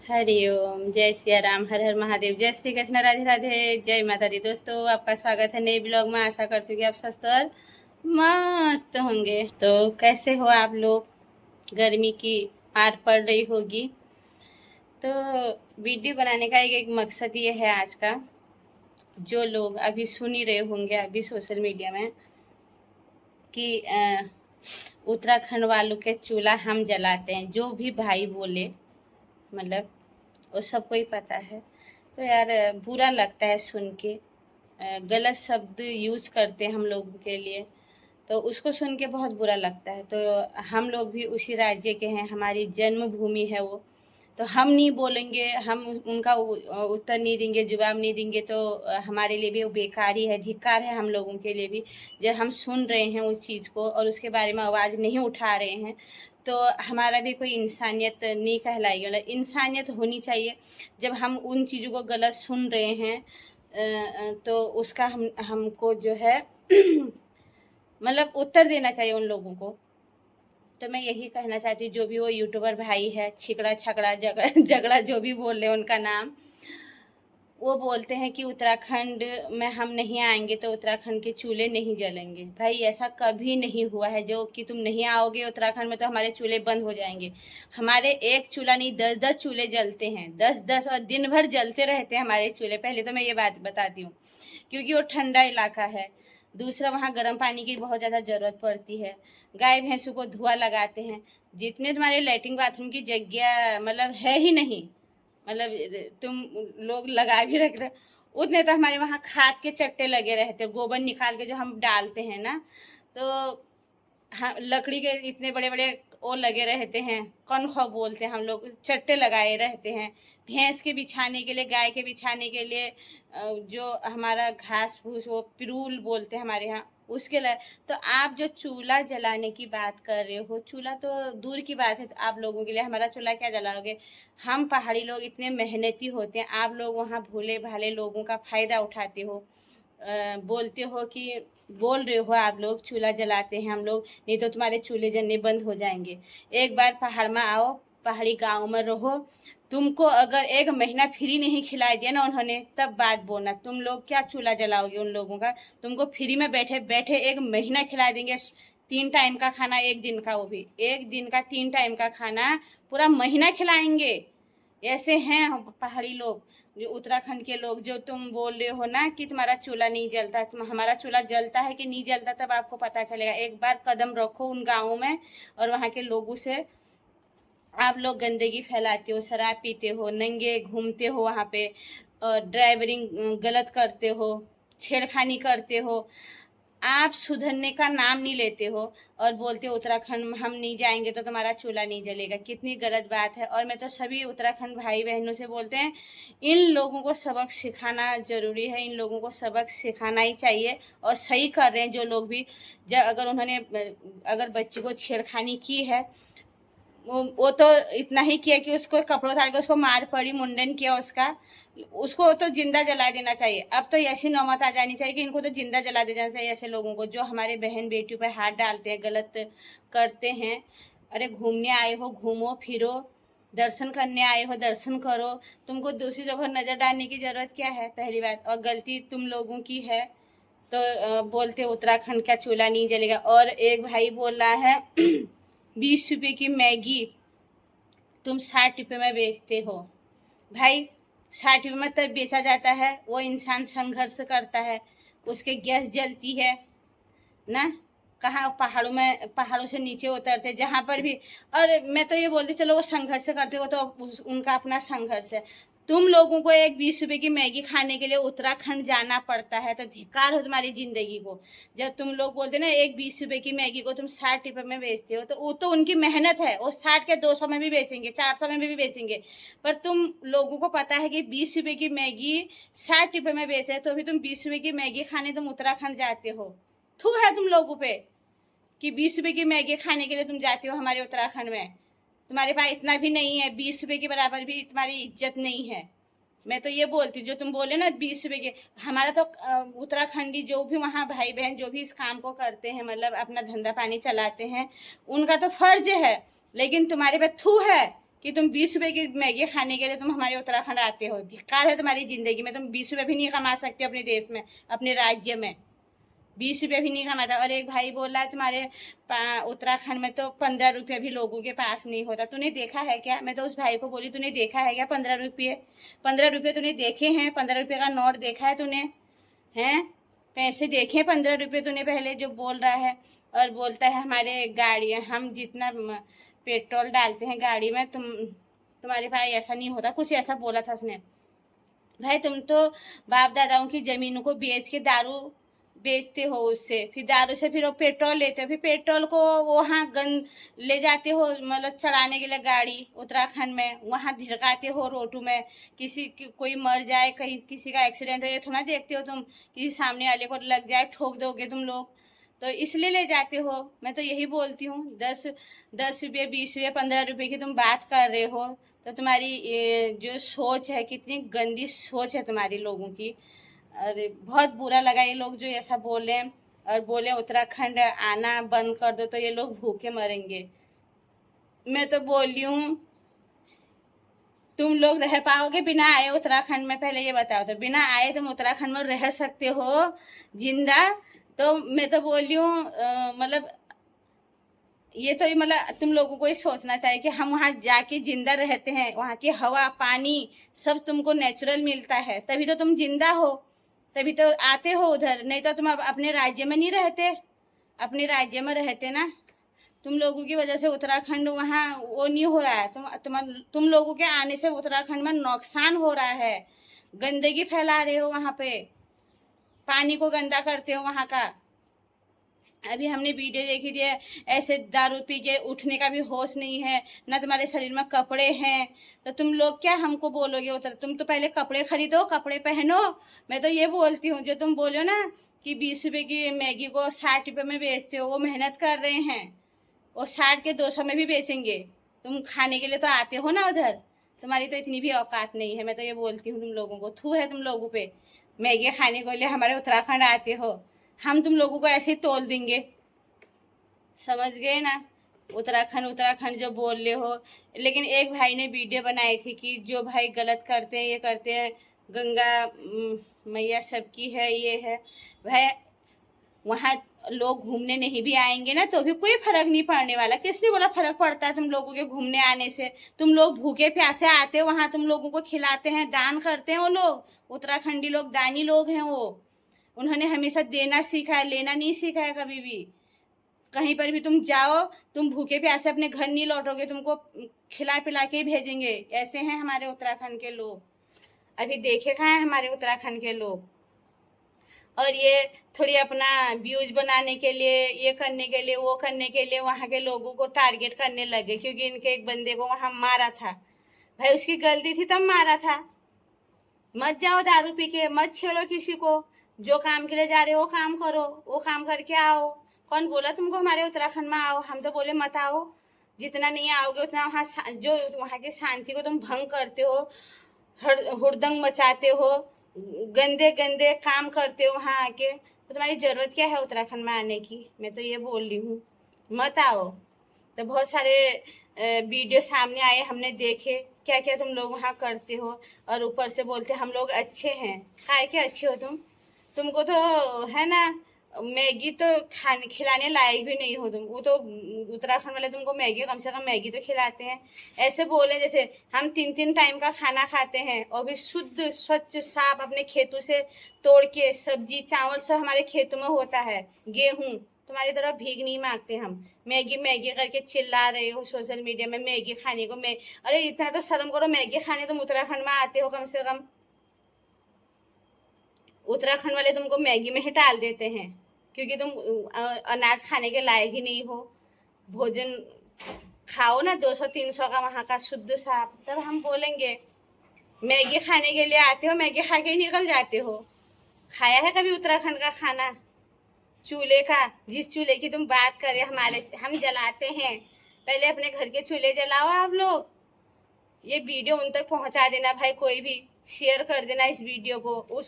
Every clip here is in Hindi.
हरिओम, जय सिया राम, हर हर महादेव, जय श्री कृष्ण, राधे राधे, जय माता दी। दोस्तों, आपका स्वागत है नए ब्लॉग में। आशा करती हूँ कि आप स्वस्थ और मस्त होंगे। तो कैसे हो आप लोग? गर्मी की आर पड़ रही होगी। तो वीडियो बनाने का एक मकसद ये है आज का, जो लोग अभी सुन ही रहे होंगे अभी सोशल मीडिया में कि उत्तराखंड वालों के चूल्हा हम जलाते हैं, जो भी भाई बोले, मतलब वो सबको ही पता है। तो यार बुरा लगता है सुन के, गलत शब्द यूज करते हैं हम लोगों के लिए, तो उसको सुन के बहुत बुरा लगता है। तो हम लोग भी उसी राज्य के हैं, हमारी जन्मभूमि है वो, तो हम नहीं बोलेंगे, हम उनका उत्तर नहीं देंगे, जवाब नहीं देंगे, तो हमारे लिए भी वो बेकार ही है, धिक्कार है हम लोगों के लिए भी। जब हम सुन रहे हैं उस चीज़ को और उसके बारे में आवाज़ नहीं उठा रहे हैं, तो हमारा भी कोई इंसानियत नहीं कहलाएगी। मतलब इंसानियत होनी चाहिए। जब हम उन चीज़ों को गलत सुन रहे हैं तो उसका हमको जो है मतलब उत्तर देना चाहिए उन लोगों को। तो मैं यही कहना चाहती हूँ, जो भी वो यूट्यूबर भाई है, छिकड़ा छकड़ा झगड़ा जो भी बोल रहे हैं उनका नाम, वो बोलते हैं कि उत्तराखंड में हम नहीं आएंगे तो उत्तराखंड के चूल्हे नहीं जलेंगे। भाई ऐसा कभी नहीं हुआ है, जो कि तुम नहीं आओगे उत्तराखंड में तो हमारे चूल्हे बंद हो जाएंगे। हमारे एक चूल्हा नहीं, 10-10 चूल्हे जलते हैं, 10-10, और दिन भर जलते रहते हैं हमारे चूल्हे। पहले तो मैं ये बात बताती हूँ, क्योंकि वो ठंडा इलाका है। दूसरा, वहाँ गर्म पानी की बहुत ज़्यादा ज़रूरत पड़ती है। गाय भैंसों को धुआं लगाते हैं। जितने तुम्हारे लैट्रिन बाथरूम की जगह मतलब है ही नहीं, मतलब तुम लोग लगा भी रख रहे, उतने तो हमारे वहाँ खाद के चट्टे लगे रहते, गोबर निकाल के जो हम डालते हैं ना, तो हाँ, लकड़ी के इतने बड़े बड़े वो लगे रहते हैं, कौन बोलते हैं हम लोग, चट्टे लगाए रहते हैं भैंस के बिछाने के लिए, गाय के बिछाने के लिए। जो हमारा घास फूस, वो पिरूल बोलते हैं हमारे यहाँ, उसके लिए। तो आप जो चूल्हा जलाने की बात कर रहे हो, चूल्हा तो दूर की बात है, तो आप लोगों के लिए हमारा चूल्हा क्या जलाओगे? हम पहाड़ी लोग इतने मेहनती होते हैं, आप लोग वहाँ भोले भाले लोगों का फ़ायदा उठाते हो। बोलते हो कि बोल रहे हो आप लोग चूल्हा जलाते हैं हम लोग, नहीं तो तुम्हारे चूल्हे जलने बंद हो जाएंगे। एक बार पहाड़ में आओ, पहाड़ी गांव में रहो, तुमको अगर 1 महीना फ्री नहीं खिला दिया ना उन्होंने, तब बात बोलना। तुम लोग क्या चूल्हा जलाओगे उन लोगों का? तुमको फ्री में बैठे बैठे 1 महीना खिला देंगे, 3 टाइम का खाना, एक दिन का, वो भी एक दिन का 3 टाइम का खाना पूरा महीना खिलाएंगे। ऐसे हैं पहाड़ी लोग, जो उत्तराखंड के लोग, जो तुम बोल रहे हो ना कि तुम्हारा चूल्हा नहीं जलता। तुम, हमारा चूल्हा जलता है कि नहीं जलता तब आपको पता चलेगा। एक बार कदम रखो उन गाँवों में और वहाँ के लोगों से। आप लोग गंदगी फैलाते हो, शराब पीते हो, नंगे घूमते हो वहाँ पे, और ड्राइवरिंग गलत करते हो, छेड़खानी करते हो, आप सुधरने का नाम नहीं लेते हो और बोलते हो उत्तराखंड में हम नहीं जाएंगे तो तुम्हारा चूल्हा नहीं जलेगा। कितनी गलत बात है। और मैं तो सभी उत्तराखंड भाई बहनों से बोलते हैं, इन लोगों को सबक सिखाना ज़रूरी है, इन लोगों को सबक सिखाना ही चाहिए। और सही कर रहे हैं जो लोग भी, जब अगर उन्होंने अगर बच्ची को छेड़खानी की है, वो तो इतना ही किया कि उसको कपड़ों उतार के उसको मार पड़ी, मुंडन किया उसका, उसको तो जिंदा जला देना चाहिए। अब तो ऐसी नौबत आ जानी चाहिए कि इनको तो जिंदा जला देना चाहिए, ऐसे लोगों को जो हमारे बहन बेटियों पर हाथ डालते हैं, गलत करते हैं। अरे घूमने आए हो, घूमो फिरो, दर्शन करने आए हो, दर्शन करो। तुमको दूसरी जगह नज़र डालने की ज़रूरत क्या है? पहली बात। और गलती तुम लोगों की है, तो बोलते उत्तराखंड का चूल्हा नहीं जलेगा। और एक भाई बोल रहा है 20 रुपये की मैगी तुम 60 रुपये में बेचते हो। भाई 60 रुपये में तब बेचा जाता है, वो इंसान संघर्ष करता है, उसके गैस जलती है ना, कहाँ पहाड़ों में, पहाड़ों से नीचे उतरते जहाँ पर भी। और मैं तो ये बोलती, चलो वो संघर्ष करते हो तो उनका अपना संघर्ष है। तुम लोगों को एक 20 रुपये की मैगी खाने के लिए उत्तराखंड जाना पड़ता है, तो धिक्कार हो तुम्हारी जिंदगी को। जब तुम लोग बोलते ना एक 20 रुपये की मैगी को तुम 60 रुपये में बेचते हो, तो वो तो उनकी मेहनत है, वो 60 के 200 में भी बेचेंगे, 400 में भी बेचेंगे। पर तुम लोगों को पता है कि 20 रुपये की मैगी 60 रुपये में बेच रहे, तो भी तुम 20 रुपये की मैगी खाने तुम उत्तराखंड जाते हो। थू है तुम लोगों पे कि 20 रुपये की मैगी खाने के लिए तुम जाते हो हमारे उत्तराखंड में। तुम्हारे पास इतना भी नहीं है, 20 रुपये के बराबर भी तुम्हारी इज्जत नहीं है। मैं तो ये बोलती, जो तुम बोले ना 20 रुपये के, हमारा तो उत्तराखंडी जो भी वहाँ भाई बहन जो भी इस काम को करते हैं, मतलब अपना धंधा पानी चलाते हैं, उनका तो फर्ज है। लेकिन तुम्हारे पे थू है कि तुम 20 रुपए की मैगी खाने के लिए तुम हमारे उत्तराखंड आते हो। धिक्कार है तुम्हारी ज़िंदगी में, तुम 20 रुपए भी नहीं कमा सकते अपने देश में, अपने राज्य में 20 रुपये भी नहीं कमाता। और एक भाई बोल रहा है तुम्हारे उत्तराखंड में तो 15 रुपये भी लोगों के पास नहीं होता। तूने देखा है क्या? मैं तो उस भाई को बोली तूने देखा है क्या 15 रुपये? 15 रुपये तूने देखे हैं? 15 रुपये का नोट देखा है तूने? हैं पैसे देखे 15 रुपये तूने पहले? जो बोल रहा है और बोलता है हमारे गाड़ी, हम जितना पेट्रोल डालते हैं गाड़ी में तुम्हारे पास ऐसा नहीं होता, कुछ ऐसा बोला था उसने। भाई तुम तो बाप दादाओं की ज़मीनों को बेच के दारू बेचते हो, उससे फिर दारू से फिर वो पेट्रोल लेते हो, फिर पेट्रोल को वहाँ गन ले जाते हो, मतलब चढ़ाने के लिए गाड़ी उत्तराखंड में, वहाँ धिरकाते हो रोडों में। कोई मर जाए, कहीं किसी का एक्सीडेंट हो, ये थोड़ा देखते हो तुम किसी सामने वाले को लग जाए ठोक दोगे तुम लोग, तो इसलिए ले जाते हो। मैं तो यही बोलती हूँ 10 रुपये 20 रुपये 15 रुपये की तुम बात कर रहे हो, तो तुम्हारी जो सोच है कितनी गंदी सोच है तुम्हारी लोगों की। अरे बहुत बुरा लगा ये लोग जो ऐसा बोले और बोले उत्तराखंड आना बंद कर दो तो ये लोग भूखे मरेंगे। मैं तो बोल रही हूँ तुम लोग रह पाओगे बिना आए उत्तराखंड में? पहले ये बताओ, तो बिना आए तुम उत्तराखंड में रह सकते हो जिंदा? तो मैं तो बोल रही हूँ मतलब ये तो मतलब तुम लोगों को ही सोचना चाहिए कि हम वहाँ जाके जिंदा रहते हैं, वहाँ की हवा पानी सब तुमको नेचुरल मिलता है, तभी तो तुम जिंदा हो, तभी तो आते हो उधर। नहीं तो तुम अपने राज्य में नहीं रहते, अपने राज्य में रहते ना। तुम लोगों की वजह से उत्तराखंड वहाँ वो नहीं हो रहा है, तुम लोगों के आने से उत्तराखंड में नुकसान हो रहा है। गंदगी फैला रहे हो वहाँ पे, पानी को गंदा करते हो वहाँ का। अभी हमने वीडियो देखी थी, ऐसे दारू पी के उठने का भी होश नहीं है ना, तुम्हारे शरीर में कपड़े हैं, तो तुम लोग क्या हमको बोलोगे उधर? तुम तो पहले कपड़े खरीदो, कपड़े पहनो। मैं तो ये बोलती हूँ जो तुम बोलो ना कि 20 रुपये की मैगी को 60 रुपये में बेचते हो, वो मेहनत कर रहे हैं, वो 60 के 200 में भी बेचेंगे। तुम खाने के लिए तो आते हो ना उधर, तुम्हारी तो इतनी भी औकात नहीं है। मैं तो ये बोलती हूँ तुम लोगों को, थू है तुम लोगों पे, मैगी खाने के लिए हमारे उत्तराखंड आते हो। हम तुम लोगों को ऐसे ही तोल देंगे, समझ गए ना? उत्तराखंड उत्तराखंड जो बोल रहे हो। लेकिन एक भाई ने वीडियो बनाई थी कि जो भाई गलत करते हैं, ये करते हैं, गंगा मैया सबकी है, ये है भाई, वहाँ लोग घूमने नहीं भी आएंगे ना तो भी कोई फर्क नहीं पड़ने वाला। किसने बोला फर्क पड़ता है तुम लोगों के घूमने आने से? तुम लोग भूखे प्यासे आते हो वहाँ, तुम लोगों को खिलाते हैं, दान करते हैं वो लोग। उत्तराखंडी लोग दानी लोग हैं वो, उन्होंने हमेशा देना सीखा है, लेना नहीं सीखा है कभी भी। कहीं पर भी तुम जाओ, तुम भूखे प्यासे अपने घर नहीं लौटोगे, तुमको खिला पिला के ही भेजेंगे। ऐसे हैं हमारे उत्तराखंड के लोग, अभी देखे कहाँ हैं हमारे उत्तराखंड के लोग। और ये थोड़ी अपना व्यूज बनाने के लिए, ये करने के लिए, वो करने के लिए वहाँ के लोगों को टारगेट करने लगे, क्योंकि इनके एक बंदे को वहाँ मारा था। भाई उसकी गलती थी तब मारा था। मत जाओ दारू पी के, मत छेड़ो किसी को। जो काम के लिए जा रहे हो वो काम करो, वो काम करके आओ। कौन बोला तुमको हमारे उत्तराखंड में आओ? हम तो बोले मत आओ। जितना नहीं आओगे उतना वहाँ जो वहाँ की शांति को तुम भंग करते हो, हुड़दंग मचाते हो, गंदे गंदे काम करते हो वहाँ आके, तो तुम्हारी ज़रूरत क्या है उत्तराखंड में आने की? मैं तो ये बोल रही हूँ मत आओ। तो बहुत सारे वीडियो सामने आए, हमने देखे क्या क्या तुम लोग वहाँ करते हो, और ऊपर से बोलते हम लोग अच्छे हैं। काहे के अच्छे हो तुमको तो है ना मैगी तो खाने खिलाने लायक भी नहीं हो तुम। वो तो उत्तराखंड वाले तुमको मैगी, कम से कम मैगी तो खिलाते हैं। ऐसे बोले जैसे हम 3 टाइम का खाना खाते हैं, और भी शुद्ध स्वच्छ साफ अपने खेतों से तोड़ के, सब्जी चावल सब हमारे खेतों में होता है, गेहूँ। तुम्हारी तरह भीख नहीं मांगते हम। मैगी मैगी करके चिल्ला रहे हो सोशल मीडिया में मैगी खाने को। अरे इतना तो शर्म करो, मैगी खाने तुम उत्तराखंड में आते हो कम से कम। उत्तराखंड वाले तुमको मैगी में ही टाल देते हैं, क्योंकि तुम अनाज खाने के लायक ही नहीं हो। भोजन खाओ ना 200-300 का वहाँ का शुद्ध साफ, तब हम बोलेंगे। मैगी खाने के लिए आते हो, मैगी खा के ही निकल जाते हो। खाया है कभी उत्तराखंड का खाना? चूल्हे का, जिस चूल्हे की तुम बात कर रहे हो, हम जलाते हैं। पहले अपने घर के चूल्हे जलाओ आप लोग। ये वीडियो उन तक पहुंचा देना भाई, कोई भी शेयर कर देना इस वीडियो को।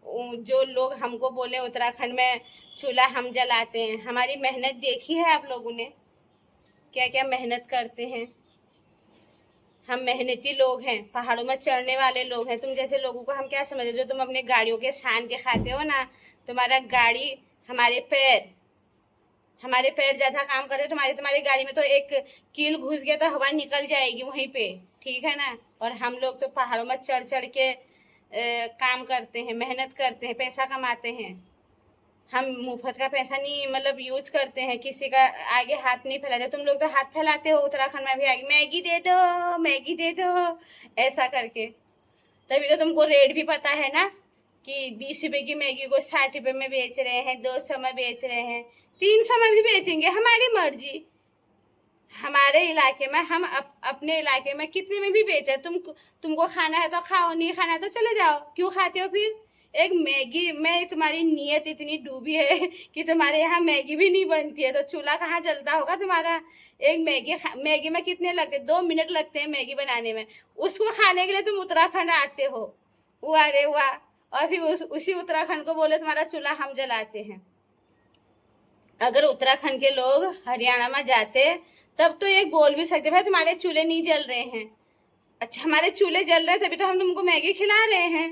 जो लोग हमको बोले उत्तराखंड में चूल्हा हम जलाते हैं, हमारी मेहनत देखी है आप लोगों ने, क्या क्या मेहनत करते हैं। हम मेहनती लोग हैं, पहाड़ों में चढ़ने वाले लोग हैं। तुम जैसे लोगों को हम क्या समझे, जो तुम अपने गाड़ियों के शान दिखाते हो ना, तुम्हारा गाड़ी हमारे पैर ज्यादा काम करते, तुम्हारी गाड़ी में तो एक कील घुस गया तो हवा निकल जाएगी वहीं पे, ठीक है ना। और हम लोग तो पहाड़ों में चढ़ चढ़ के काम करते हैं, मेहनत करते हैं, पैसा कमाते हैं। हम मुफ्त का पैसा नहीं मतलब यूज करते हैं, किसी का आगे हाथ नहीं फैलाते। तुम लोग तो हाथ फैलाते हो, उत्तराखंड में भी आगे मैगी दे दो, मैगी दे दो, ऐसा करके। तभी तो तुमको रेट भी पता है ना कि 20 रुपए की मैगी को 60 रुपए में बेच रहे हैं, 200 में बेच रहे हैं, 300 में भी बेचेंगे, हमारी मर्जी। हमारे इलाके में हम अपने इलाके में कितने में भी बेचे। तुमको खाना है तो खाओ, नहीं खाना है तो चले जाओ, क्यों खाते हो फिर। एक मैगी में तुम्हारी नीयत इतनी डूबी है कि तुम्हारे यहाँ मैगी भी नहीं बनती है, तो चूल्हा कहाँ जलता होगा तुम्हारा। एक मैगी में कितने लगते, 2 मिनट लगते हैं मैगी बनाने में। उसको खाने के लिए तुम उत्तराखंड आते हो, वाह रे वाह। और फिर उसी उत्तराखंड को बोले तुम्हारा चूल्हा हम जलाते हैं। अगर उत्तराखंड के लोग हरियाणा में जाते तब तो एक बोल भी सकते, भाई तुम्हारे चूल्हे नहीं जल रहे हैं। अच्छा, हमारे चूल्हे जल रहे तभी तो हम तुमको मैगी खिला रहे हैं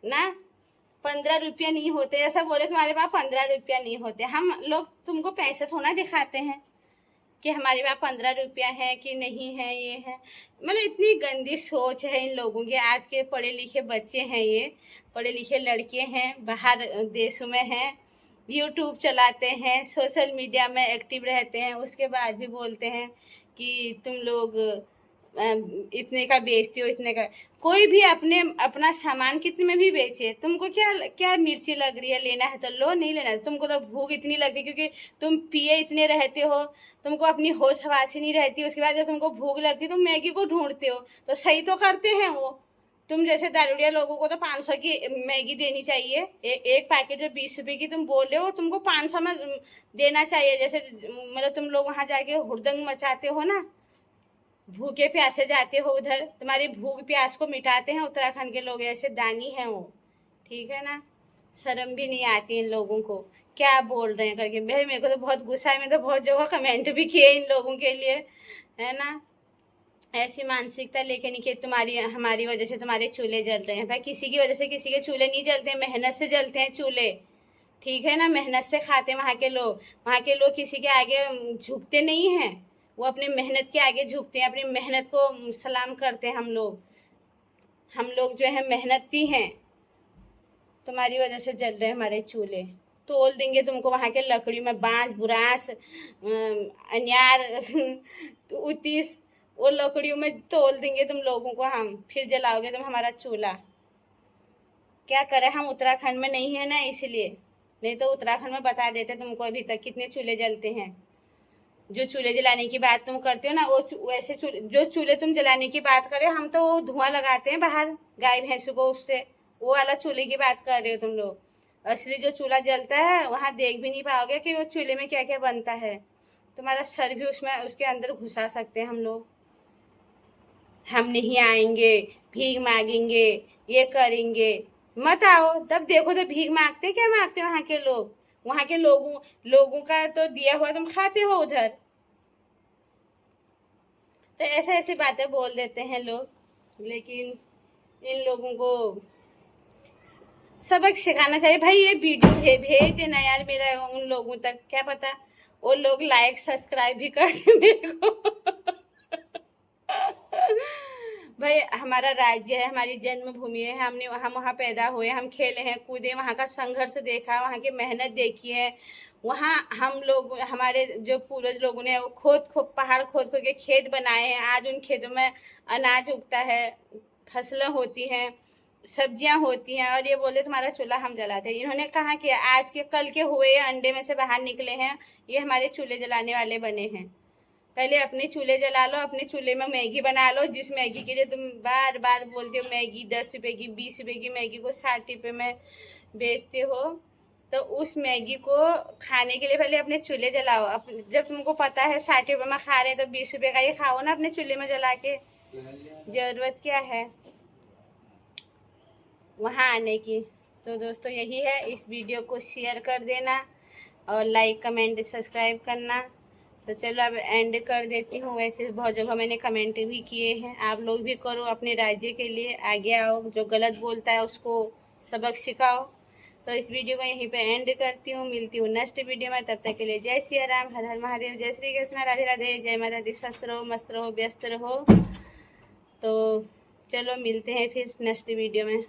ना। 15 रुपया नहीं होते, ऐसा बोले तुम्हारे पास 15 रुपया नहीं होते। हम लोग तुमको पैसे थोड़ा दिखाते हैं कि हमारे पास 15 रुपया है कि नहीं है, ये है। मतलब इतनी गंदी सोच है इन लोगों की। आज के पढ़े लिखे बच्चे हैं, ये पढ़े लिखे लड़के हैं, बाहर देशों में हैं, यूट्यूब चलाते हैं, सोशल मीडिया में एक्टिव रहते हैं, उसके बाद भी बोलते हैं कि तुम लोग इतने का बेचते हो, इतने का। कोई भी अपना सामान कितने में भी बेचे, तुमको क्या क्या मिर्ची लग रही है, लेना है तो लो, नहीं लेना है। तुमको तो भूख इतनी लगती है क्योंकि तुम पिए इतने रहते हो, तुमको अपनी होश हवास ही नहीं रहती। उसके बाद जब तुमको भूख लगती है तुम मैगी को ढूंढते हो, तो सही तो करते हैं वो। तुम जैसे दारूडिया लोगों को तो 500 की मैगी देनी चाहिए। एक पैकेट जो 20 रुपए की तुम बोल रहे हो, तुमको 500 में देना चाहिए। जैसे मतलब तुम लोग वहां जाके हुड़दंग मचाते हो ना, भूखे प्यासे जाते हो उधर, तुम्हारी भूख प्यास को मिटाते हैं उत्तराखंड के लोग, ऐसे दानी हैं वो, ठीक है ना। शर्म भी नहीं आती इन लोगों को, क्या बोल रहे हैं करके। भाई मेरे को तो बहुत गुस्सा है, मैं तो बहुत जगह कमेंट भी किए इन लोगों के लिए, है ना। ऐसी मानसिकता लेके नहीं कि तुम्हारी हमारी वजह से तुम्हारे चूल्हे जल रहे हैं। भाई किसी की वजह से किसी के चूल्हे नहीं जलते हैं, मेहनत से जलते हैं चूल्हे, ठीक है ना। मेहनत से खाते हैं वहाँ के लोग किसी के आगे झुकते नहीं हैं, वो अपने मेहनत के आगे झुकते हैं, अपनी मेहनत को सलाम करते हैं। हम लोग जो है मेहनती हैं, तुम्हारी वजह से जल रहे हैं हमारे चूल्हे। तोल देंगे तुमको वहाँ के लकड़ी में, बांस बुरांस अनियार उतीस, वो लकड़ियों में तोल देंगे तुम लोगों को हम, फिर जलाओगे तुम हमारा चूल्हा। क्या करें, हम उत्तराखंड में नहीं है ना इसलिए, नहीं तो उत्तराखंड में बता देते तुमको अभी तक कितने चूल्हे जलते हैं। जो चूल्हे जलाने की बात तुम करते हो ना, वो वैसे जो चूल्हे तुम जलाने की बात करे, हम तो धुआं लगाते हैं बाहर गाय भैंसों को उससे, वो वाला चूल्हे की बात कर रहे हो तुम लोग। असली जो चूल्हा जलता है वहां देख भी नहीं पाओगे कि वो चूल्हे में क्या क्या बनता है। तुम्हारा सर भी उसमें उसके अंदर घुसा सकते हैं हम लोग। हम नहीं आएंगे, भीख मांगेंगे, ये करेंगे, मत आओ। तब देखो तो भीख मांगते क्या मांगते वहां के लोग। वहां के लोगों का तो दिया हुआ तुम खाते हो उधर। तो ऐसे ऐसी बातें बोल देते हैं लोग, लेकिन इन लोगों को सबक सिखाना चाहिए। भाई ये वीडियो भेज देना यार मेरा उन लोगों तक, क्या पता वो लोग लाइक सब्सक्राइब भी कर दे मेरे को। भाई हमारा राज्य है, हमारी जन्मभूमि है, हम वहाँ पैदा हुए, हम खेले हैं, कूदे, वहाँ का संघर्ष देखा, वहाँ की मेहनत देखी है। वहाँ हम लोग, हमारे जो पूर्वज लोगों ने वो पहाड़ खोद खोद के खेत बनाए हैं। आज उन खेतों में अनाज उगता है, फसलें होती हैं, सब्जियां होती हैं, और ये बोले तुम्हारा चूल्हा हम जलाते हैं। इन्होंने कहा कि आज के कल के हुए अंडे में से बाहर निकले हैं, ये हमारे चूल्हे जलाने वाले बने हैं। पहले अपने चूल्हे जला लो, अपने चूल्हे में मैगी बना लो, जिस मैगी के लिए तुम बार बार बोलते हो मैगी 10 रुपए की, 20 रुपए की मैगी को 60 रुपए में बेचते हो। तो उस मैगी को खाने के लिए पहले अपने चूल्हे जलाओ। जब तुमको पता है 60 रुपए में खा रहे तो 20 रुपए का ही खाओ ना अपने चूल्हे में जला के। जरूरत क्या है वहाँ आने की। तो दोस्तों यही है, इस वीडियो को शेयर कर देना और लाइक कमेंट सब्सक्राइब करना। तो चलो अब एंड कर देती हूँ। वैसे बहुत जगह मैंने कमेंट भी किए हैं, आप लोग भी करो, अपने राज्य के लिए आगे आओ, जो गलत बोलता है उसको सबक सिखाओ। तो इस वीडियो को यहीं पे एंड करती हूँ, मिलती हूँ नेक्स्ट वीडियो में। तब तक के लिए जय सिया राम, हर हर महादेव, जय श्री कृष्ण, राधे राधे, जय माता दी। स्वस्थ रहो, मस्त रहो, व्यस्त रहो। तो चलो मिलते हैं फिर नेक्स्ट वीडियो में।